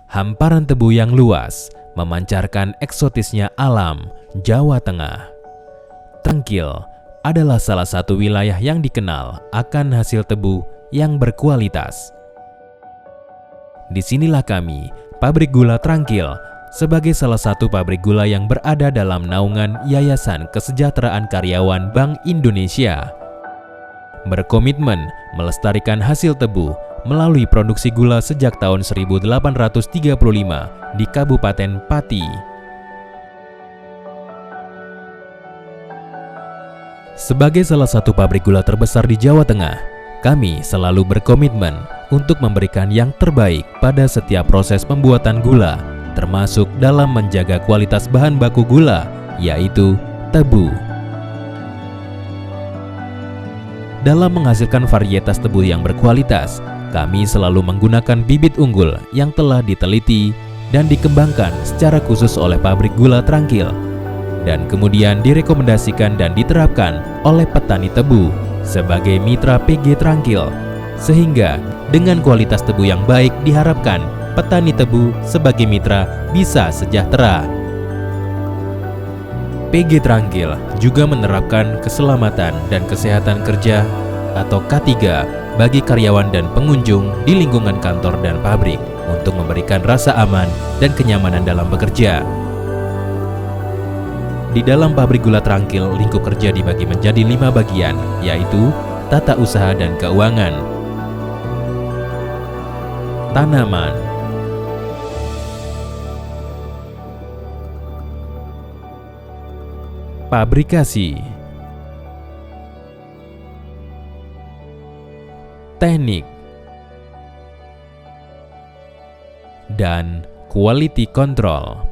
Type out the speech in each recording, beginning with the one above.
hamparan tebu yang luas memancarkan eksotisnya alam Jawa Tengah. Trangkil adalah salah satu wilayah yang dikenal akan hasil tebu yang berkualitas. Disinilah kami, pabrik gula Trangkil, sebagai salah satu pabrik gula yang berada dalam naungan Yayasan Kesejahteraan Karyawan Bank Indonesia, berkomitmen melestarikan hasil tebu melalui produksi gula sejak tahun 1835 di Kabupaten Pati. Sebagai salah satu pabrik gula terbesar di Jawa Tengah, kami selalu berkomitmen untuk memberikan yang terbaik pada setiap proses pembuatan gula, termasuk dalam menjaga kualitas bahan baku gula, yaitu tebu. Dalam menghasilkan varietas tebu yang berkualitas, kami selalu menggunakan bibit unggul yang telah diteliti dan dikembangkan secara khusus oleh pabrik gula Trangkil, dan kemudian direkomendasikan dan diterapkan oleh petani tebu sebagai mitra PG Trangkil, sehingga dengan kualitas tebu yang baik diharapkan petani tebu sebagai mitra bisa sejahtera. PG Trangkil juga menerapkan keselamatan dan kesehatan kerja atau K3 bagi karyawan dan pengunjung di lingkungan kantor dan pabrik untuk memberikan rasa aman dan kenyamanan dalam bekerja. Di dalam pabrik gula Trangkil, lingkup kerja dibagi menjadi 5 bagian, yaitu tata usaha dan keuangan, tanaman, pabrikasi, teknik, dan quality control.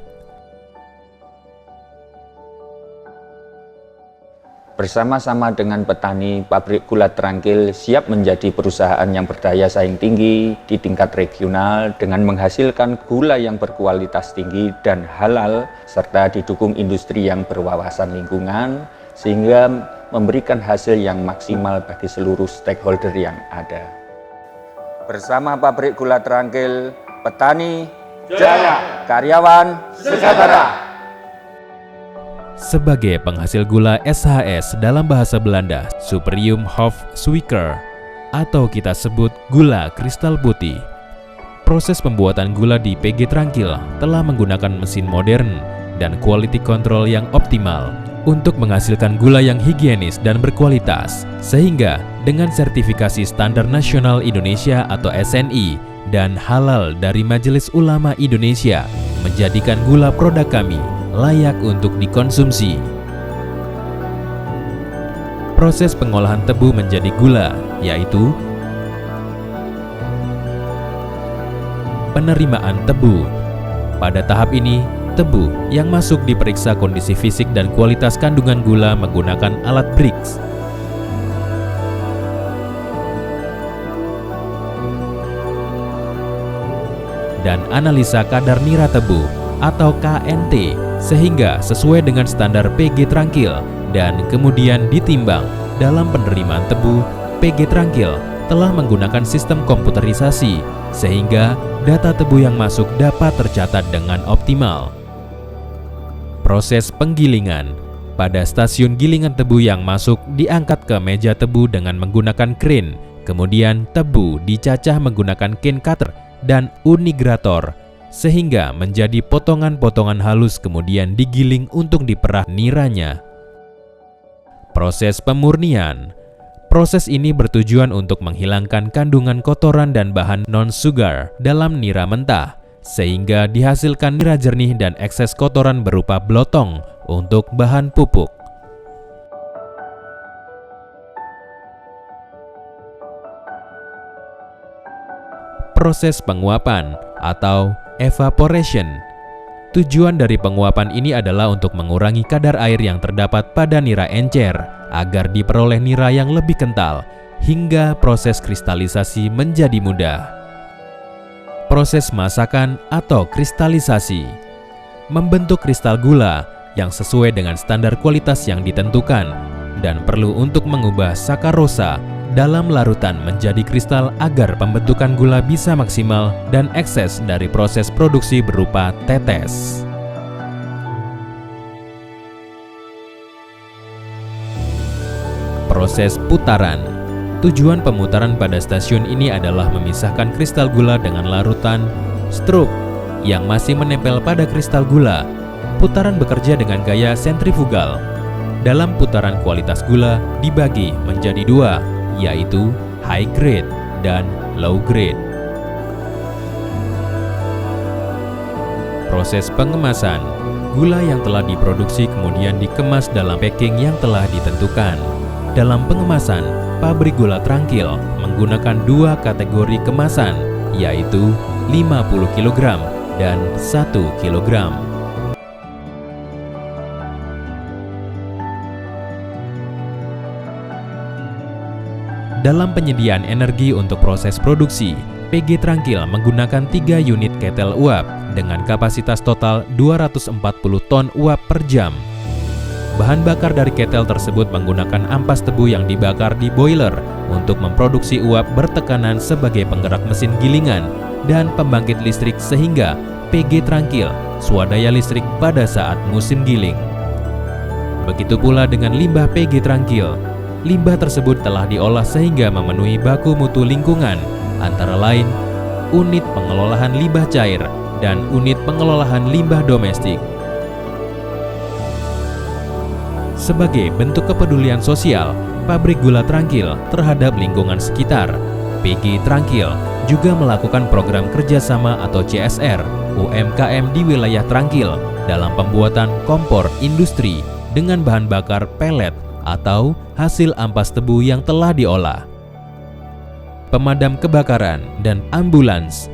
Bersama-sama dengan petani, pabrik gula Trangkil siap menjadi perusahaan yang berdaya saing tinggi di tingkat regional dengan menghasilkan gula yang berkualitas tinggi dan halal, serta didukung industri yang berwawasan lingkungan, sehingga memberikan hasil yang maksimal bagi seluruh stakeholder yang ada. Bersama pabrik gula Trangkil, petani jaya, karyawan sejahtera. Sebagai penghasil gula SHS dalam bahasa Belanda, Superium Hof Suiker, atau kita sebut gula kristal putih. Proses pembuatan gula di PG Trangkil telah menggunakan mesin modern dan quality control yang optimal untuk menghasilkan gula yang higienis dan berkualitas, sehingga dengan sertifikasi Standar Nasional Indonesia atau SNI dan halal dari Majelis Ulama Indonesia, menjadikan gula produk kami layak untuk dikonsumsi. Proses pengolahan tebu menjadi gula, yaitu penerimaan tebu. Pada tahap ini, tebu yang masuk diperiksa kondisi fisik dan kualitas kandungan gula menggunakan alat Brix. Dan analisa kadar nira tebu atau KNT, sehingga sesuai dengan standar PG Trangkil, dan kemudian ditimbang. Dalam penerimaan tebu, PG Trangkil telah menggunakan sistem komputerisasi, sehingga data tebu yang masuk dapat tercatat dengan optimal. Proses penggilingan. Pada stasiun gilingan tebu yang masuk diangkat ke meja tebu dengan menggunakan kren, kemudian tebu dicacah menggunakan cane cutter dan unigrator, sehingga menjadi potongan-potongan halus, kemudian digiling untuk diperah niranya. Proses pemurnian. Proses ini bertujuan untuk menghilangkan kandungan kotoran dan bahan non-sugar dalam nira mentah, sehingga dihasilkan nira jernih dan ekses kotoran berupa blotong untuk bahan pupuk. Proses penguapan atau evaporation. Tujuan dari penguapan ini adalah untuk mengurangi kadar air yang terdapat pada nira encer agar diperoleh nira yang lebih kental hingga proses kristalisasi menjadi mudah. Proses masakan atau kristalisasi. Membentuk kristal gula yang sesuai dengan standar kualitas yang ditentukan dan perlu untuk mengubah sakarosa dalam larutan menjadi kristal agar pembentukan gula bisa maksimal dan ekses dari proses produksi berupa tetes. Proses putaran. Tujuan pemutaran pada stasiun ini adalah memisahkan kristal gula dengan larutan struk yang masih menempel pada kristal gula. Putaran bekerja dengan gaya sentrifugal. Dalam putaran kualitas gula dibagi menjadi dua, yaitu high grade dan low grade. Proses pengemasan. Gula yang telah diproduksi kemudian dikemas dalam packing yang telah ditentukan. Dalam pengemasan, pabrik gula Trangkil menggunakan dua kategori kemasan, yaitu 50 kg dan 1 kg. Dalam penyediaan energi untuk proses produksi, PG Trangkil menggunakan 3 unit ketel uap dengan kapasitas total 240 ton uap per jam. Bahan bakar dari ketel tersebut menggunakan ampas tebu yang dibakar di boiler untuk memproduksi uap bertekanan sebagai penggerak mesin gilingan dan pembangkit listrik sehingga PG Trangkil swadaya listrik pada saat musim giling. Begitu pula dengan limbah PG Trangkil. Limbah tersebut telah diolah sehingga memenuhi baku mutu lingkungan, antara lain unit pengelolaan limbah cair dan unit pengelolaan limbah domestik. Sebagai bentuk kepedulian sosial pabrik gula Trangkil terhadap lingkungan sekitar, PG Trangkil juga melakukan program kerjasama atau CSR UMKM di wilayah Trangkil dalam pembuatan kompor industri dengan bahan bakar pelet atau hasil ampas tebu yang telah diolah. Pemadam kebakaran dan ambulans.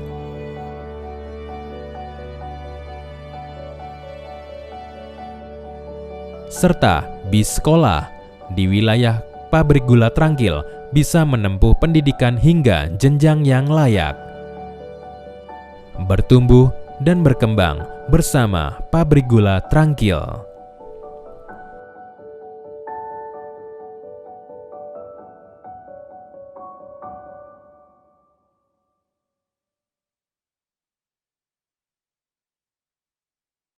Serta bis sekolah di wilayah pabrik gula Trangkil bisa menempuh pendidikan hingga jenjang yang layak. Bertumbuh dan berkembang bersama pabrik gula Trangkil.